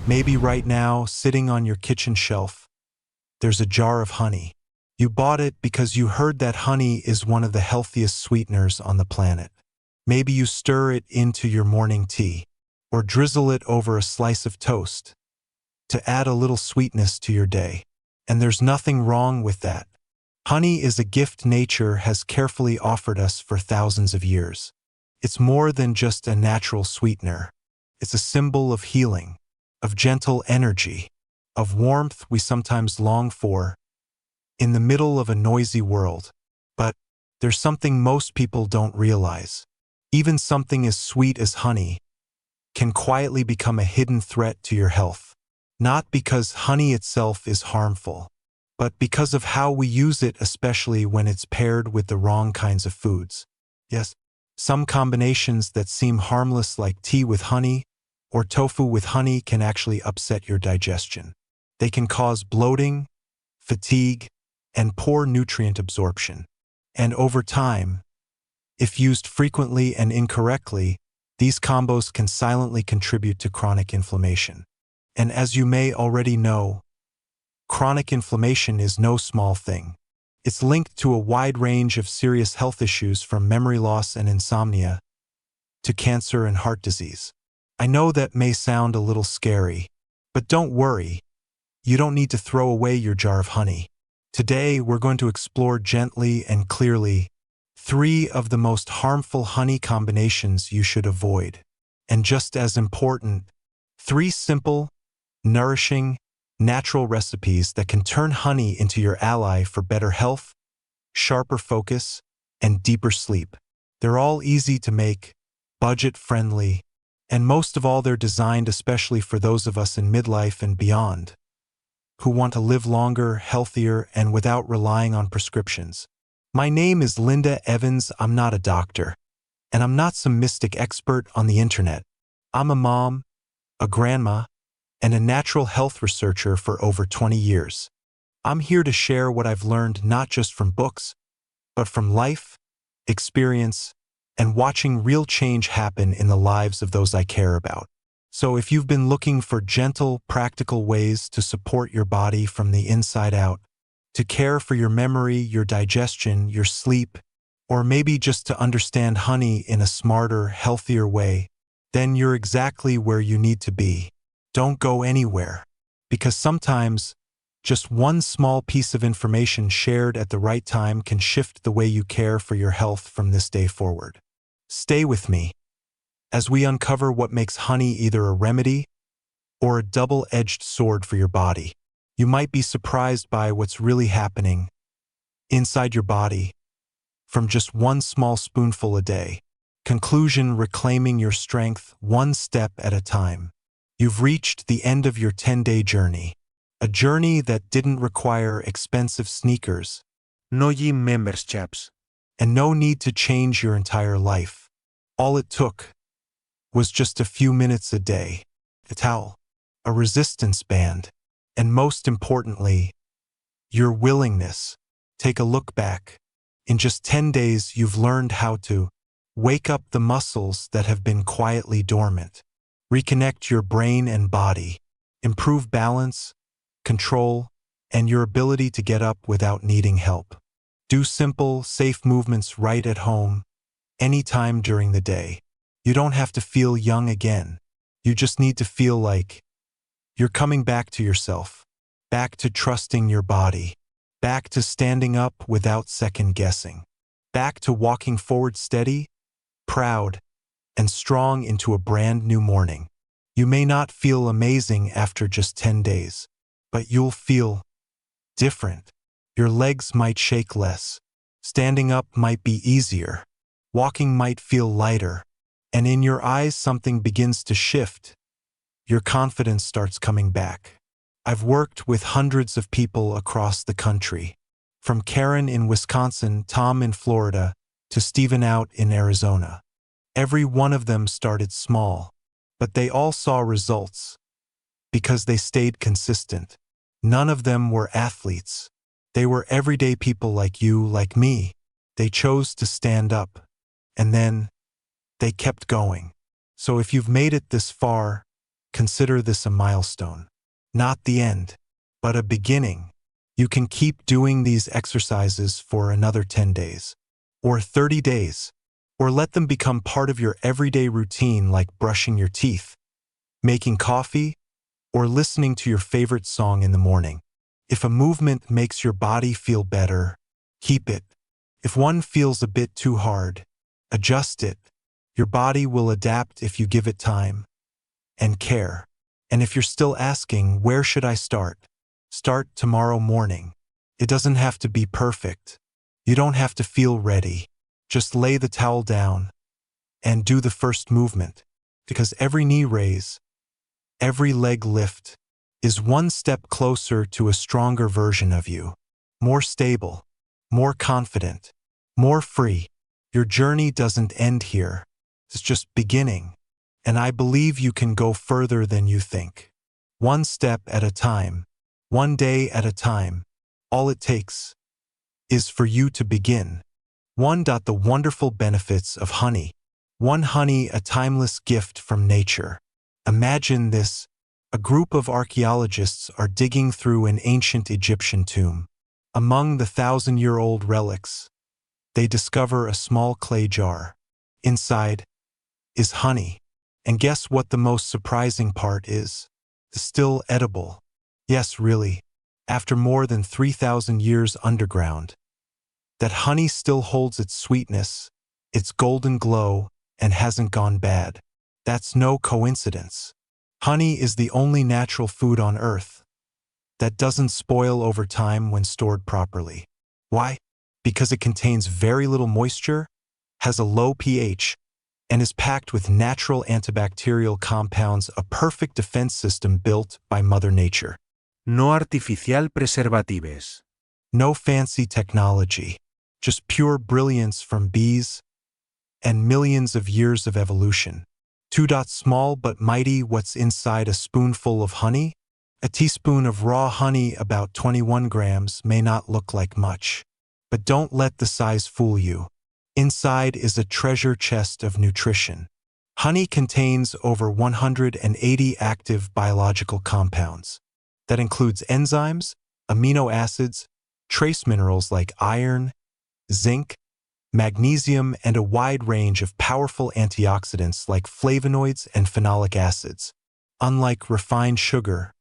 Maybe right now, sitting on your kitchen shelf, there's a jar of honey. You bought it because you heard that honey is one of the healthiest sweeteners on the planet. Maybe you stir it into your morning tea, or drizzle it over a slice of toast to add a little sweetness to your day. And there's nothing wrong with that. Honey is a gift nature has carefully offered us for thousands of years. It's more than just a natural sweetener. It's a symbol of healing, of gentle energy, of warmth we sometimes long for in the middle of a noisy world. But there's something most people don't realize. Even something as sweet as honey can quietly become a hidden threat to your health. Not because honey itself is harmful, but because of how we use it, especially when it's paired with the wrong kinds of foods. Yes, some combinations that seem harmless, like tea with honey or tofu with honey, can actually upset your digestion. They can cause bloating, fatigue, and poor nutrient absorption. And over time, if used frequently and incorrectly, these combos can silently contribute to chronic inflammation. And as you may already know, chronic inflammation is no small thing. It's linked to a wide range of serious health issues, from memory loss and insomnia to cancer and heart disease. I know that may sound a little scary, but don't worry. You don't need to throw away your jar of honey. Today, we're going to explore gently and clearly 3 of the most harmful honey combinations you should avoid. And just as important, 3 simple, nourishing, natural recipes that can turn honey into your ally for better health, sharper focus, and deeper sleep. They're all easy to make, budget-friendly, and most of all, they're designed especially for those of us in midlife and beyond who want to live longer, healthier, and without relying on prescriptions. My name is Linda Evans. I'm not a doctor, and I'm not some mystic expert on the internet. I'm a mom, a grandma, and a natural health researcher for over 20 years. I'm here to share what I've learned, not just from books, but from life, experience, and watching real change happen in the lives of those I care about. So if you've been looking for gentle, practical ways to support your body from the inside out, to care for your memory, your digestion, your sleep, or maybe just to understand honey in a smarter, healthier way, then you're exactly where you need to be. Don't go anywhere, because sometimes just one small piece of information shared at the right time can shift the way you care for your health from this day forward. Stay with me as we uncover what makes honey either a remedy or a double-edged sword for your body. You might be surprised by what's really happening inside your body from just one small spoonful a day. Conclusion: reclaiming your strength one step at a time. You've reached the end of your 10-day journey, a journey that didn't require expensive sneakers, no gym memberships, and no need to change your entire life. All it took was just a few minutes a day, a towel, a resistance band, and most importantly, your willingness. Take a look back. In just 10 days, you've learned how to wake up the muscles that have been quietly dormant, reconnect your brain and body, improve balance, control, and your ability to get up without needing help. Do simple, safe movements right at home, anytime during the day. You don't have to feel young again. You just need to feel like you're coming back to yourself, back to trusting your body, back to standing up without second guessing, back to walking forward steady, proud, and strong into a brand new morning. You may not feel amazing after just 10 days, but you'll feel different. Your legs might shake less. Standing up might be easier. Walking might feel lighter. And in your eyes, something begins to shift. Your confidence starts coming back. I've worked with hundreds of people across the country, from Karen in Wisconsin, Tom in Florida, to Stephen out in Arizona. Every one of them started small, but they all saw results because they stayed consistent. None of them were athletes. They were everyday people like you, like me. They chose to stand up, and then they kept going. So if you've made it this far, consider this a milestone. Not the end, but a beginning. You can keep doing these exercises for another 10 days, or 30 days, or let them become part of your everyday routine like brushing your teeth, making coffee, or listening to your favorite song in the morning. If a movement makes your body feel better, keep it. If one feels a bit too hard, adjust it. Your body will adapt if you give it time and care. And if you're still asking, where should I start? Start tomorrow morning. It doesn't have to be perfect. You don't have to feel ready. Just lay the towel down and do the first movement, because every knee raise, every leg lift is one step closer to a stronger version of you. More stable, more confident, more free. Your journey doesn't end here. It's just beginning. And I believe you can go further than you think. One step at a time, one day at a time. All it takes is for you to begin. 1. The wonderful benefits of honey. 1. Honey, a timeless gift from nature. Imagine this. A group of archaeologists are digging through an ancient Egyptian tomb. Among the 1,000-year-old relics, they discover a small clay jar. Inside is honey. And guess what the most surprising part is? It's still edible. Yes, really. After more than 3,000 years underground, that honey still holds its sweetness, its golden glow, and hasn't gone bad. That's no coincidence. Honey is the only natural food on Earth that doesn't spoil over time when stored properly. Why? Because it contains very little moisture, has a low pH, and is packed with natural antibacterial compounds, a perfect defense system built by Mother Nature. No artificial preservatives. No fancy technology, just pure brilliance from bees and millions of years of evolution. 2. Small but mighty. What's inside a spoonful of honey? A teaspoon of raw honey, about 21 grams, may not look like much. But don't let the size fool you. Inside is a treasure chest of nutrition. Honey contains over 180 active biological compounds. That includes enzymes, amino acids, trace minerals like iron, zinc, magnesium, and a wide range of powerful antioxidants like flavonoids and phenolic acids. Unlike refined sugar,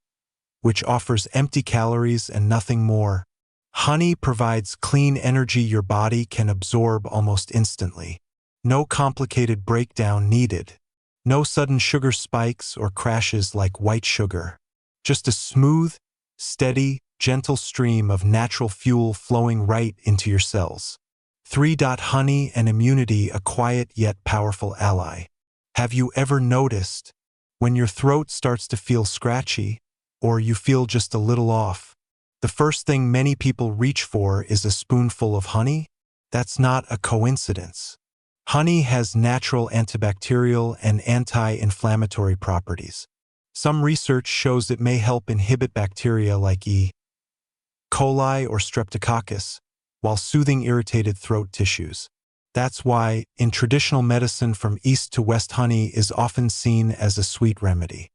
which offers empty calories and nothing more, honey provides clean energy your body can absorb almost instantly. No complicated breakdown needed. No sudden sugar spikes or crashes like white sugar. Just a smooth, steady, gentle stream of natural fuel flowing right into your cells. 3. Honey and immunity, a quiet yet powerful ally. Have you ever noticed when your throat starts to feel scratchy or you feel just a little off? The first thing many people reach for is a spoonful of honey? That's not a coincidence. Honey has natural antibacterial and anti-inflammatory properties. Some research shows it may help inhibit bacteria like E. coli or streptococcus, while soothing irritated throat tissues. That's why, in traditional medicine, from east to west, honey is often seen as a sweet remedy.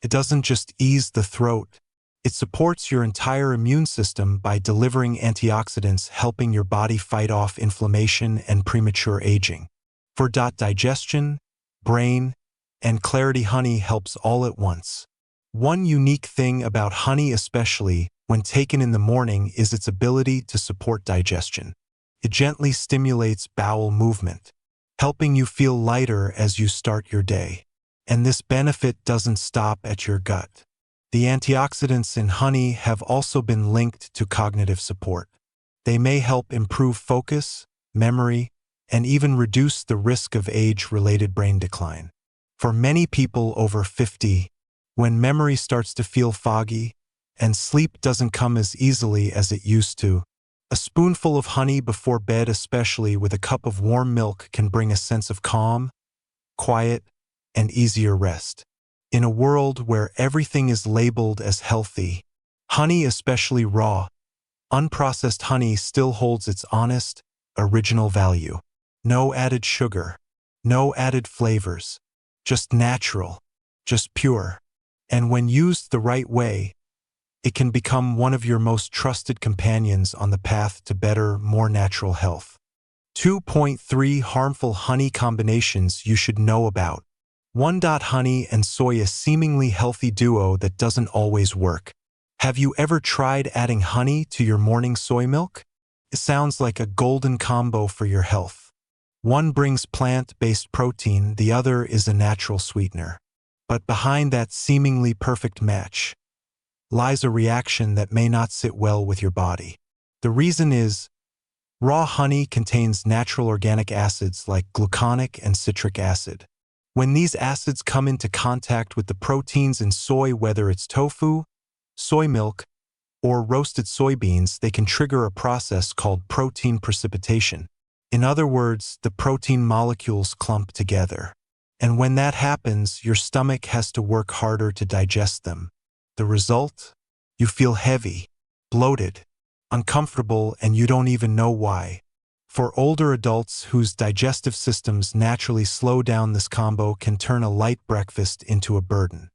It doesn't just ease the throat, it supports your entire immune system by delivering antioxidants, helping your body fight off inflammation and premature aging. For digestion, brain, and clarity, honey helps all at once. One unique thing about honey, especially when taken in the morning, is its ability to support digestion. It gently stimulates bowel movement, helping you feel lighter as you start your day. And this benefit doesn't stop at your gut. The antioxidants in honey have also been linked to cognitive support. They may help improve focus, memory, and even reduce the risk of age-related brain decline. For many people over 50, when memory starts to feel foggy and sleep doesn't come as easily as it used to, a spoonful of honey before bed, especially with a cup of warm milk, can bring a sense of calm, quiet, and easier rest. In a world where everything is labeled as healthy, honey, especially raw, unprocessed honey, still holds its honest, original value. No added sugar, no added flavors, just natural, just pure. And when used the right way, it can become one of your most trusted companions on the path to better, more natural health. 2.3 Harmful honey combinations you should know about. 1. Honey and soy, a seemingly healthy duo that doesn't always work. Have you ever tried adding honey to your morning soy milk? It sounds like a golden combo for your health. One brings plant-based protein, the other is a natural sweetener. But behind that seemingly perfect match lies a reaction that may not sit well with your body. The reason is, raw honey contains natural organic acids like gluconic and citric acid. When these acids come into contact with the proteins in soy, whether it's tofu, soy milk, or roasted soybeans, they can trigger a process called protein precipitation. In other words, the protein molecules clump together. And when that happens, your stomach has to work harder to digest them. The result? You feel heavy, bloated, uncomfortable, and you don't even know why. For older adults whose digestive systems naturally slow down, this combo can turn a light breakfast into a burden.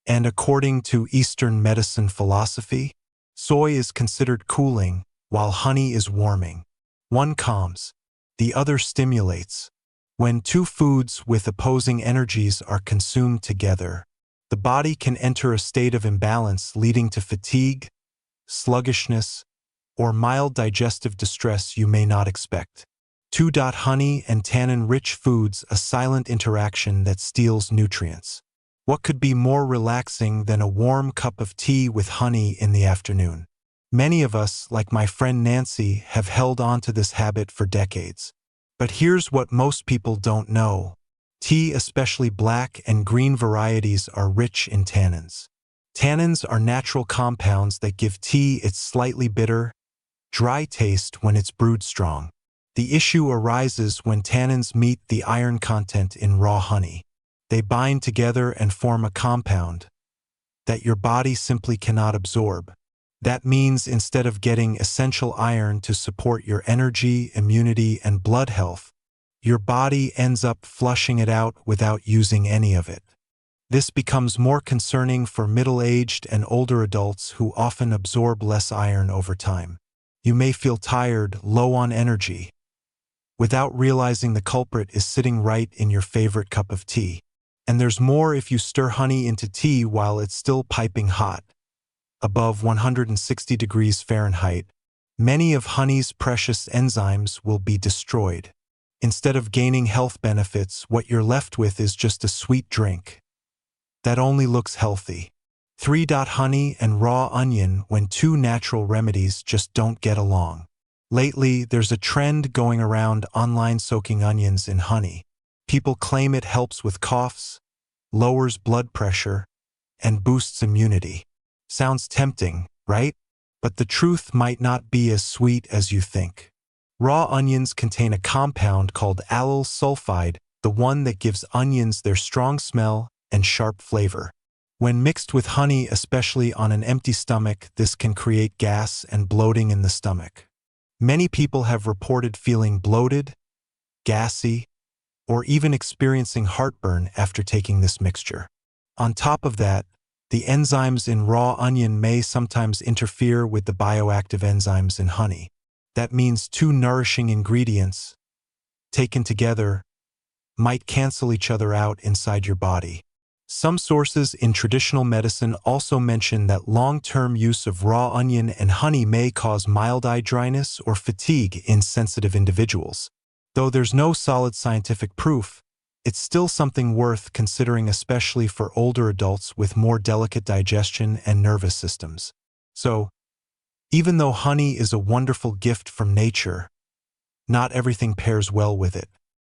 And according to Eastern medicine philosophy, soy is considered cooling, while honey is warming. One calms, the other stimulates. When two foods with opposing energies are consumed together, the body can enter a state of imbalance, leading to fatigue, sluggishness, or mild digestive distress you may not expect. 2. Honey and tannin-rich foods, a silent interaction that steals nutrients. What could be more relaxing than a warm cup of tea with honey in the afternoon? Many of us, like my friend Nancy, have held on to this habit for decades. But here's what most people don't know. Tea, especially black and green varieties, are rich in tannins. Tannins are natural compounds that give tea its slightly bitter, dry taste when it's brewed strong. The issue arises when tannins meet the iron content in raw honey. They bind together and form a compound that your body simply cannot absorb. That means instead of getting essential iron to support your energy, immunity, and blood health, your body ends up flushing it out without using any of it. This becomes more concerning for middle-aged and older adults who often absorb less iron over time. You may feel tired, low on energy, without realizing the culprit is sitting right in your favorite cup of tea. And there's more if you stir honey into tea while it's still piping hot, above 160 degrees Fahrenheit. Many of honey's precious enzymes will be destroyed. Instead of gaining health benefits, what you're left with is just a sweet drink that only looks healthy. 3. Honey and raw onion, when two natural remedies just don't get along. Lately, there's a trend going around online soaking onions in honey. People claim it helps with coughs, lowers blood pressure, and boosts immunity. Sounds tempting, right? But the truth might not be as sweet as you think. Raw onions contain a compound called allyl sulfide, the one that gives onions their strong smell and sharp flavor. When mixed with honey, especially on an empty stomach, this can create gas and bloating in the stomach. Many people have reported feeling bloated, gassy, or even experiencing heartburn after taking this mixture. On top of that, the enzymes in raw onion may sometimes interfere with the bioactive enzymes in honey. That means two nourishing ingredients, taken together, might cancel each other out inside your body. Some sources in traditional medicine also mention that long-term use of raw onion and honey may cause mild eye dryness or fatigue in sensitive individuals. Though there's no solid scientific proof, it's still something worth considering, especially for older adults with more delicate digestion and nervous systems. So, even though honey is a wonderful gift from nature, not everything pairs well with it.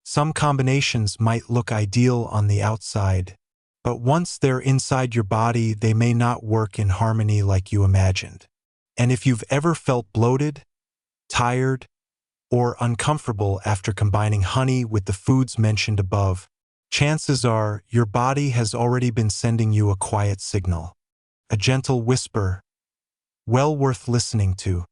Some combinations might look ideal on the outside, but once they're inside your body, they may not work in harmony like you imagined. And if you've ever felt bloated, tired, or uncomfortable after combining honey with the foods mentioned above, chances are your body has already been sending you a quiet signal, a gentle whisper, well worth listening to.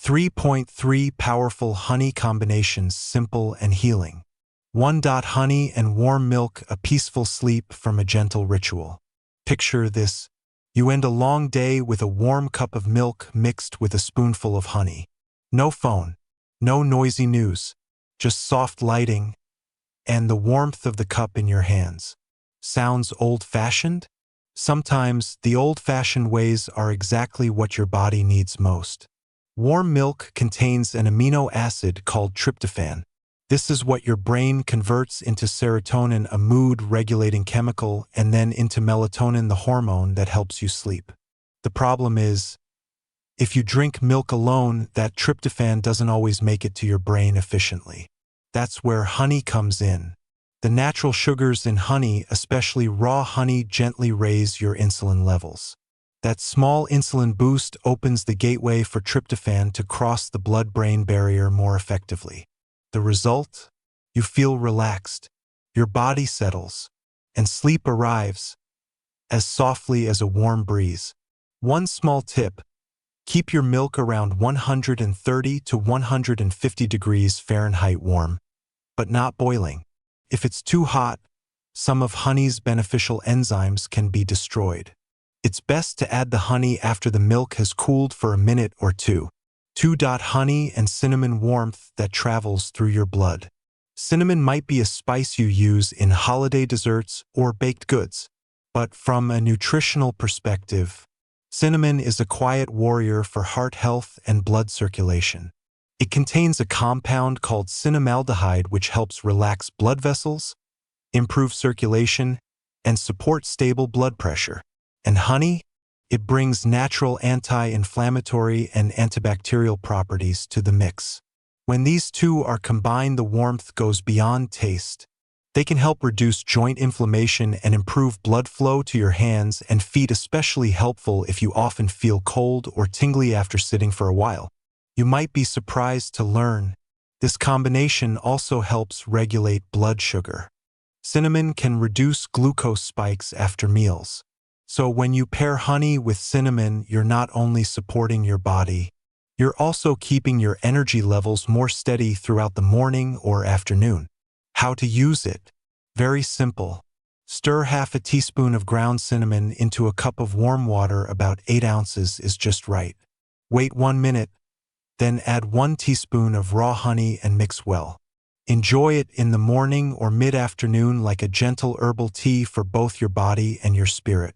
3.3 Powerful honey combinations, simple and healing. 1. Honey and warm milk, a peaceful sleep from a gentle ritual. Picture this. You end a long day with a warm cup of milk mixed with a spoonful of honey. No phone, no noisy news, just soft lighting and the warmth of the cup in your hands. Sounds old-fashioned? Sometimes the old-fashioned ways are exactly what your body needs most. Warm milk contains an amino acid called tryptophan. This is what your brain converts into serotonin, a mood-regulating chemical, and then into melatonin, the hormone that helps you sleep. The problem is, if you drink milk alone, that tryptophan doesn't always make it to your brain efficiently. That's where honey comes in. The natural sugars in honey, especially raw honey, gently raise your insulin levels. That small insulin boost opens the gateway for tryptophan to cross the blood-brain barrier more effectively. The result? You feel relaxed, your body settles, and sleep arrives as softly as a warm breeze. One small tip: keep your milk around 130 to 150 degrees Fahrenheit warm, but not boiling. If it's too hot, some of honey's beneficial enzymes can be destroyed. It's best to add the honey after the milk has cooled for a minute or two. Honey and cinnamon warmth that travels through your blood. Cinnamon might be a spice you use in holiday desserts or baked goods, but from a nutritional perspective, cinnamon is a quiet warrior for heart health and blood circulation. It contains a compound called cinnamaldehyde which helps relax blood vessels, improve circulation, and support stable blood pressure. And honey? It brings natural anti-inflammatory and antibacterial properties to the mix. When these two are combined, the warmth goes beyond taste. They can help reduce joint inflammation and improve blood flow to your hands and feet, especially helpful if you often feel cold or tingly after sitting for a while. You might be surprised to learn this combination also helps regulate blood sugar. Cinnamon can reduce glucose spikes after meals. So when you pair honey with cinnamon, you're not only supporting your body, you're also keeping your energy levels more steady throughout the morning or afternoon. How to use it? Very simple. Stir half a teaspoon of ground cinnamon into a cup of warm water. About 8 ounces is just right. Wait 1 minute, then add 1 teaspoon of raw honey and mix well. Enjoy it in the morning or mid-afternoon like a gentle herbal tea for both your body and your spirit.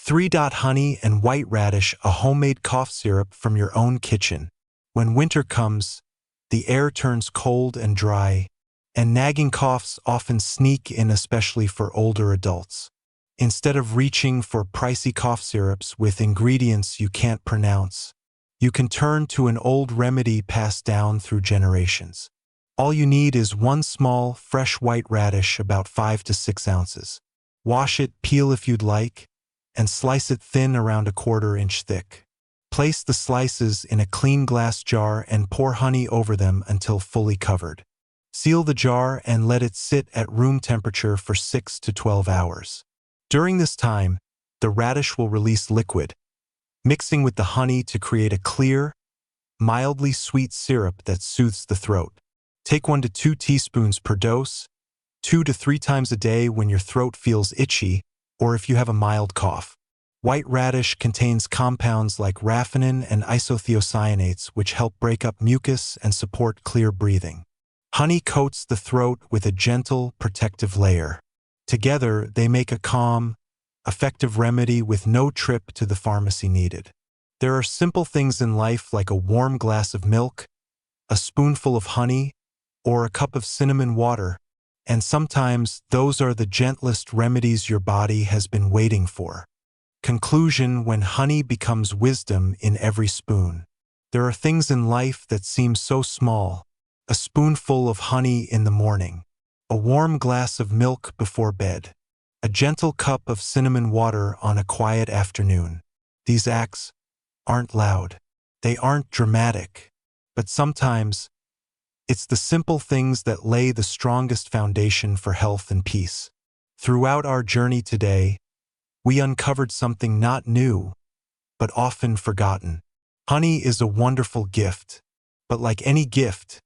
Honey and white radish, a homemade cough syrup from your own kitchen. When winter comes, the air turns cold and dry, and nagging coughs often sneak in, especially for older adults. Instead of reaching for pricey cough syrups with ingredients you can't pronounce, you can turn to an old remedy passed down through generations. All you need is 1 small, fresh white radish, about 5 to 6 ounces. Wash it, peel if you'd like, and slice it thin, around 1/4 inch thick. Place the slices in a clean glass jar and pour honey over them until fully covered. Seal the jar and let it sit at room temperature for 6 to 12 hours. During this time, the radish will release liquid, mixing with the honey to create a clear, mildly sweet syrup that soothes the throat. Take 1 to 2 teaspoons per dose, 2 to 3 times a day when your throat feels itchy or if you have a mild cough. White radish contains compounds like raffinine and isothiocyanates which help break up mucus and support clear breathing. Honey coats the throat with a gentle, protective layer. Together, they make a calm, effective remedy with no trip to the pharmacy needed. There are simple things in life like a warm glass of milk, a spoonful of honey, or a cup of cinnamon water, and sometimes those are the gentlest remedies your body has been waiting for. Conclusion: when honey becomes wisdom in every spoon. There are things in life that seem so small. A spoonful of honey in the morning, a warm glass of milk before bed, a gentle cup of cinnamon water on a quiet afternoon. These acts aren't loud, they aren't dramatic, but sometimes it's the simple things that lay the strongest foundation for health and peace. Throughout our journey today, we uncovered something not new, but often forgotten. Honey is a wonderful gift, but like any gift,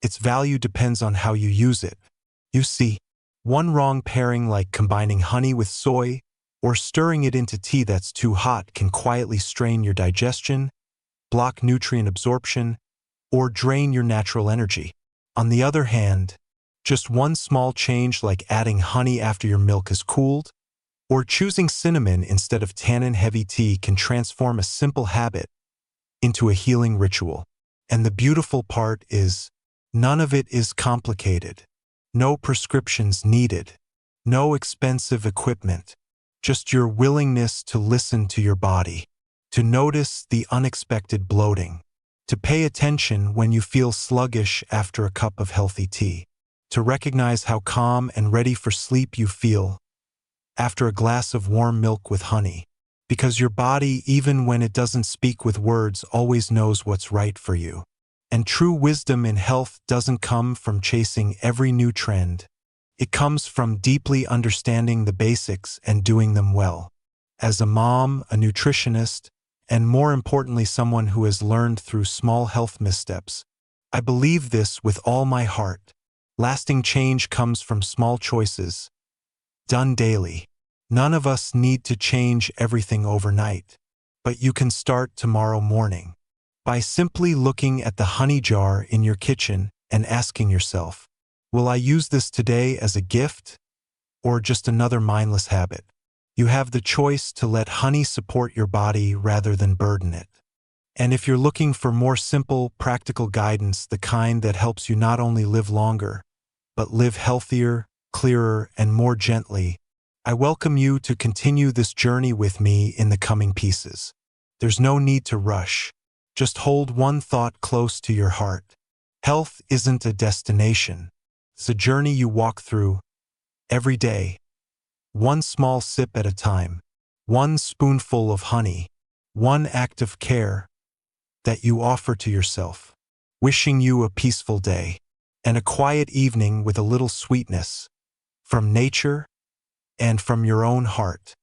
its value depends on how you use it. You see, one wrong pairing, like combining honey with soy or stirring it into tea that's too hot can quietly strain your digestion, block nutrient absorption, or drain your natural energy. On the other hand, just one small change like adding honey after your milk is cooled, or choosing cinnamon instead of tannin-heavy tea can transform a simple habit into a healing ritual. And the beautiful part is, none of it is complicated. No prescriptions needed. No expensive equipment. Just your willingness to listen to your body, to notice the unexpected bloating, to pay attention when you feel sluggish after a cup of healthy tea, to recognize how calm and ready for sleep you feel after a glass of warm milk with honey, because your body, even when it doesn't speak with words, always knows what's right for you. And true wisdom in health doesn't come from chasing every new trend. It comes from deeply understanding the basics and doing them well. As a mom, a nutritionist, and more importantly someone who has learned through small health missteps, I believe this with all my heart. Lasting change comes from small choices, done daily. None of us need to change everything overnight, but you can start tomorrow morning by simply looking at the honey jar in your kitchen and asking yourself, will I use this today as a gift or just another mindless habit? You have the choice to let honey support your body rather than burden it. And if you're looking for more simple, practical guidance, the kind that helps you not only live longer, but live healthier, clearer, and more gently, I welcome you to continue this journey with me in the coming pieces. There's no need to rush. Just hold one thought close to your heart. Health isn't a destination. It's a journey you walk through every day, one small sip at a time, one spoonful of honey, one act of care that you offer to yourself. Wishing you a peaceful day and a quiet evening with a little sweetness from nature and from your own heart.